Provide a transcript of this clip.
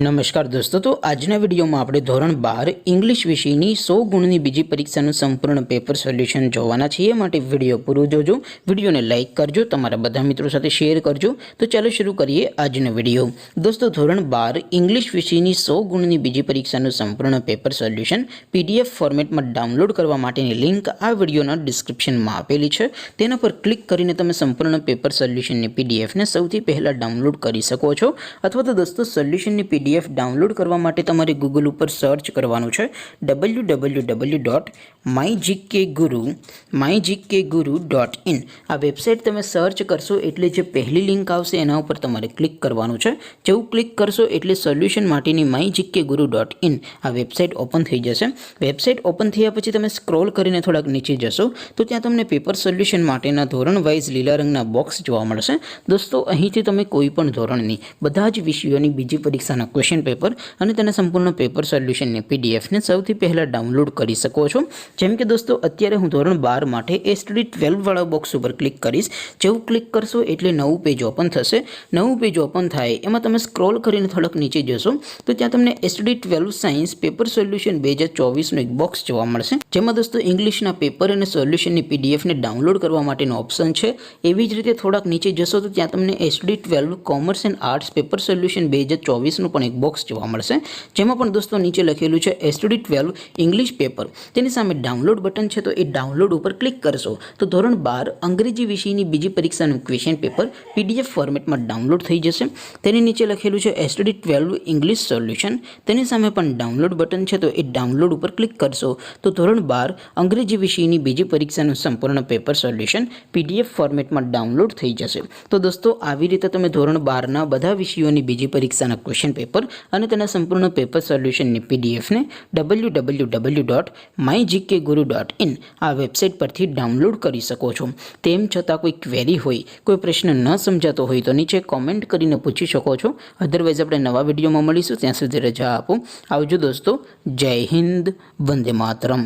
નમસ્કાર દોસ્તો, તો આજના વિડીયોમાં આપણે ધોરણ 12 ઇંગ્લિશ વિષયની 100 ગુણની બીજી પરીક્ષાનું સંપૂર્ણ પેપર સોલ્યુશન જોવાના છીએ। માટે વિડીયો પૂરો જોજો, વિડીયોને લાઇક કરજો, તમારા બધા મિત્રો સાથે શેર કરજો। તો ચાલો શરૂ કરીએ આજનો વિડીયો। દોસ્તો, ધોરણ 12 ઇંગ્લિશ વિષયની 100 ગુણની બીજી પરીક્ષાનું સંપૂર્ણ પેપર સોલ્યુશન PDF ફોર્મેટમાં ડાઉનલોડ કરવા માટેની લિંક આ વિડીયોના ડિસ્ક્રિપ્શનમાં આપેલી છે। તેના પર ક્લિક કરીને તમે સંપૂર્ણ પેપર સોલ્યુશનની PDFને સૌથી પહેલાં ડાઉનલોડ કરી શકો છો। અથવા તો દોસ્તો, સોલ્યુશનની PDF ડાઉનલોડ કરવા માટે તમારે ગૂગલ ઉપર સર્ચ કરવાનું છે www.mygkguru.in। આ વેબસાઇટ તમે સર્ચ કરશો એટલે જે પહેલી લિંક આવશે એના ઉપર તમારે ક્લિક કરવાનું છે। જેવું ક્લિક કરશો એટલે સોલ્યુશન માટેની mygkguru.in આ વેબસાઇટ ઓપન થઈ જશે। વેબસાઇટ ઓપન થયા પછી તમે સ્ક્રોલ કરીને થોડાક નીચે જશો તો ત્યાં તમને પેપર સોલ્યુશન માટેના ધોરણ વાઇઝ લીલા રંગના બોક્સ જોવા મળશે। દોસ્તો, અહીંથી તમે કોઈ પણ ધોરણની બધા જ વિષયોની બીજી પરીક્ષાના ક્વેશ્ચન પેપર અને તેના સંપૂર્ણ પેપર સોલ્યુશનની PDFને સૌથી પહેલાં ડાઉનલોડ કરી શકો છો। જેમ કે દોસ્તો, અત્યારે હું ધોરણ 12 માટે STD 12 વાળા બોક્સ ઉપર ક્લિક કરીશ। જેવું ક્લિક કરશો એટલે નવું પેજ ઓપન થશે। નવું પેજ ઓપન થાય એમાં તમે સ્ક્રોલ કરીને થોડાક નીચે જશો તો ત્યાં તમને STD 12 સાયન્સ પેપર સોલ્યુશન 2024નું એક બોક્સ જોવા મળશે। જેમાં દોસ્તો ઇંગ્લિશના પેપર અને સોલ્યુશનની PDFને ડાઉનલોડ કરવા માટેનો ઓપ્શન છે। એવી જ રીતે થોડાક નીચે જશો તો ત્યાં તમને STD 12 commerce and arts paper solution 2024નું પણ એક બોક્સ જોવા મળશે। જેમાં પણ દોસ્તો નીચે લખેલું છે STD 12 ઇંગ્લિશ પેપર। તેની સામે ડાઉનલોડ બટન છે, તો એ ડાઉનલોડ ઉપર ક્લિક કરશો તો ધોરણ 12 અંગ્રેજી વિષયની બીજી પરીક્ષાનું ક્વેશ્ચન પેપર PDF ફોર્મેટમાં ડાઉનલોડ થઈ જશે। તેની નીચે લખેલું છે STD 12 ઇંગ્લિશ સોલ્યુશન। તેની સામે પણ ડાઉનલોડ બટન છે, તો એ ડાઉનલોડ ઉપર ક્લિક કરશો તો ધોરણ 12 અંગ્રેજી વિષયની બીજી પરીક્ષાનું સંપૂર્ણ પેપર સોલ્યુશન PDF ફોર્મેટમાં ડાઉનલોડ થઈ જશે। તો દોસ્તો, આવી રીતે તમે ધોરણ 12ના બધા વિષયોની બીજી પરીક્ષાના ક્વેશ્ચન પેપર અને તેના સંપૂર્ણ પેપર સોલ્યુશનની PDFને www.mygkguru.in આ વેબસાઇટ પરથી ડાઉનલોડ કરી શકો છો। તેમ છતાં કોઈ ક્વેરી હોય, કોઈ પ્રશ્ન ન સમજાતો હોય તો નીચે કોમેન્ટ કરીને પૂછી શકો છો। અધરવાઇઝ આપણે નવા વિડીયોમાં મળીશું, ત્યાં સુધી રજા આપો। આવજો દોસ્તો, જય હિન્દ, વંદે માતરમ।